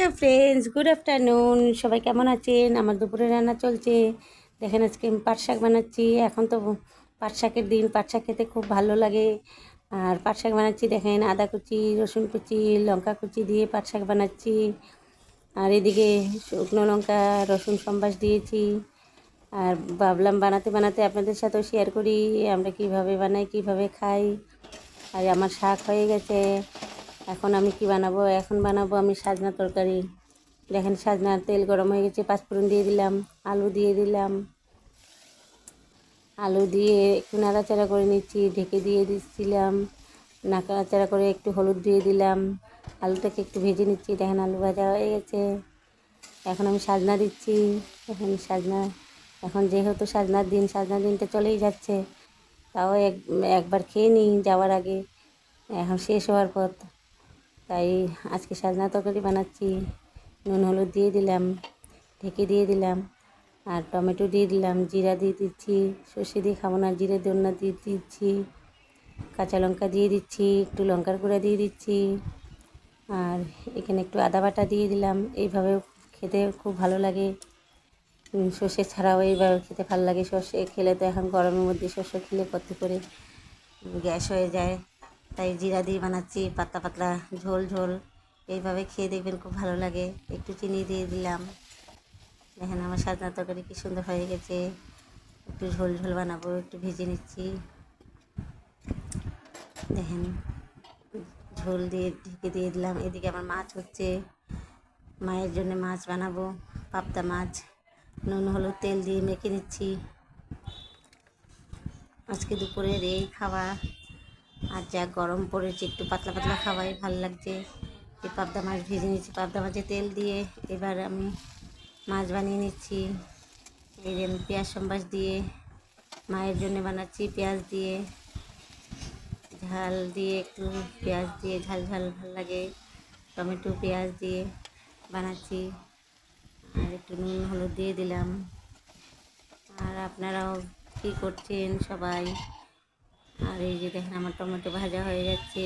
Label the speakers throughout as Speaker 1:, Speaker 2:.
Speaker 1: Hello friends, good afternoon. সবাই কেমন আছেন? আমার দুপুরে রান্না চলছে। দেখেন আজকে আমি পাট শাক বানাচ্ছি। এখন তো পাট শাকের দিন, পাট শাক খেতে খুব ভালো লাগে। আর পাট শাক বানাচ্ছি, দেখেন আদা কুচি, রসুন কুচি, লঙ্কা কুচি দিয়ে পাট শাক বানাচ্ছি। আর এদিকে শুকনো লঙ্কা, রসুন সম্বাস দিয়েছি। আর ভাবলাম বানাতে বানাতে আপনাদের সাথেও শেয়ার করি আমরা কিভাবে বানাই, কিভাবে খাই। আর আমার শাক হয়ে গেছে। এখন আমি কি বানাবো? এখন বানাবো আমি সাজনা তরকারি। দেখেন সাজনার তেল গরম হয়ে গেছে, পাঁচফোড়ন দিয়ে দিলাম, আলু দিয়ে দিলাম। আলু দিয়ে একটু নাড়াচাড়া করে নিচ্ছি, ঢেকে দিয়ে দিচ্ছিলাম। নাড়াচাড়া করে একটু হলুদ দিয়ে দিলাম। আলুটাকে একটু ভেজে নিচ্ছি। দেখেন আলু ভাজা হয়ে গেছে। এখন আমি সাজনা দিচ্ছি। এখন সাজনা, এখন যেহেতু সাজনার দিন, সাজনার দিনটা চলেই যাচ্ছে। তাও একবার খেয়ে নিই যাওয়ার আগে, এখন শেষ হওয়ার পথ। তাই আজকে সাজনা তরকারি বানাচ্ছি। নুন হলুদ দিয়ে দিলাম, ঢেকে দিয়ে দিলাম। আর টমেটো দিয়ে দিলাম, জিরা দিয়ে দিচ্ছি। সর্ষে দিয়ে খাবো না, জিরে দন্না দিয়ে দিচ্ছি। কাঁচা লঙ্কা দিয়ে দিচ্ছি, একটু লঙ্কার গুঁড়া দিয়ে দিচ্ছি। আর এখানে একটু আদা বাটা দিয়ে দিলাম। এইভাবে খেতে খুব ভালো লাগে। সর্ষে ছাড়াও এইভাবে খেতে ভালো লাগে। সর্ষে খেলে তো এখন গরমের মধ্যে সর্ষে খেলে কত করে গ্যাস হয়ে যায়। তাই জিরা দিয়ে বানাচ্ছি, পাতলা পাতলা ঝোল ঝোল। এইভাবে খেয়ে দেখবেন, খুব ভালো লাগে। একটু চিনি দিয়ে দিলাম। দেখেন আমার সাজনা তরকারি কী সুন্দর হয়ে গেছে। একটু ঝোল ঝোল বানাবো, একটু ভেজে নিচ্ছি। দেখেন ঝোল দিয়ে ঢেকে দিয়ে দিলাম। এদিকে আমার মাছ হচ্ছে, মায়ের জন্য মাছ বানাবো, পাবদা মাছ। নুন হলুদ তেল দিয়ে মেখে নিচ্ছি। আজকে দুপুরের এই খাওয়া। আর যা গরম পড়েছে, একটু পাতলা পাতলা খাওয়াই ভালো লাগছে। এই পাবদা মাছ ভেজে নিচ্ছি, পাবদা মাছে তেল দিয়ে। এবার আমি মাছ বানিয়ে নিচ্ছি। এই যে পেঁয়াজ সম্বাস দিয়ে মায়ের জন্য বানাচ্ছি, পেঁয়াজ দিয়ে, ঝাল দিয়ে, একটু পেঁয়াজ দিয়ে ঝাল ঝাল ভালো লাগে। টমেটো পেঁয়াজ দিয়ে বানাচ্ছি। আর একটু নুন হলুদ দিয়ে দিলাম। আর আপনারাও কী করছেন সবাই? আর এই যে দেখেন আমার টমেটো ভাজা হয়ে যাচ্ছে।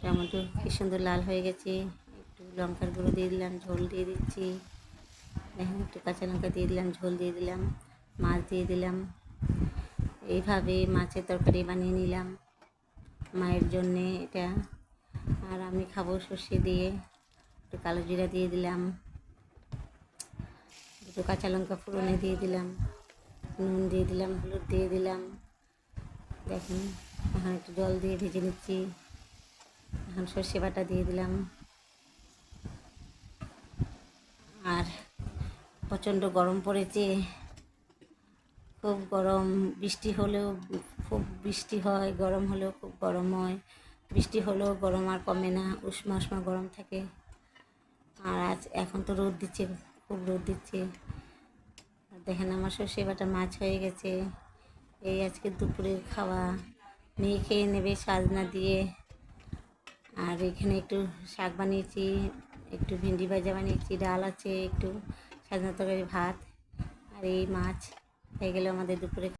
Speaker 1: টমেটো কি সুন্দর লাল হয়ে গেছে। একটু লঙ্কার গুঁড়ো দিয়ে দিলাম, ঝোল দিয়ে দিচ্ছি। দেখেন একটু কাঁচা লঙ্কা দিয়ে দিলাম, ঝোল দিয়ে দিলাম, মাছ দিয়ে দিলাম। এইভাবে মাছের তরকারি বানিয়ে নিলাম মায়ের জন্যে এটা। আর আমি খাবো সর্ষে দিয়ে। একটু কালো জিরা দিয়ে দিলাম, একটু কাঁচা লঙ্কা ফোড়নে দিয়ে দিলাম, নুন দিয়ে দিলাম, হলুদ দিয়ে দিলাম। দেখেন এখন একটু জল দিয়ে ভেজে নিচ্ছি। এখন সর্ষে বাটা দিয়ে দিলাম। আর প্রচণ্ড গরম পড়েছে, খুব গরম। বৃষ্টি হলেও খুব বৃষ্টি হয়, গরম হলেও খুব গরম হয়। বৃষ্টি হলেও গরম আর কমে না, উষ্মা উষ্মা গরম থাকে। আর এখন তো রোদ দিচ্ছে, খুব রোদ দিচ্ছে। আর দেখেন আমার সর্ষে বাটা মাছ হয়ে গেছে। এই আজকে দুপুরের খাওয়া। মেয়ে খেয়ে নেবে সাজনা দিয়ে। আর এখানে একটু শাক বানিয়েছি, একটু ভেন্ডি ভাজা বানিয়েছি, ডাল আছে, একটু সাজনা তরকারি, ভাত। আর এই মাছ হয়ে গেল আমাদের দুপুরে।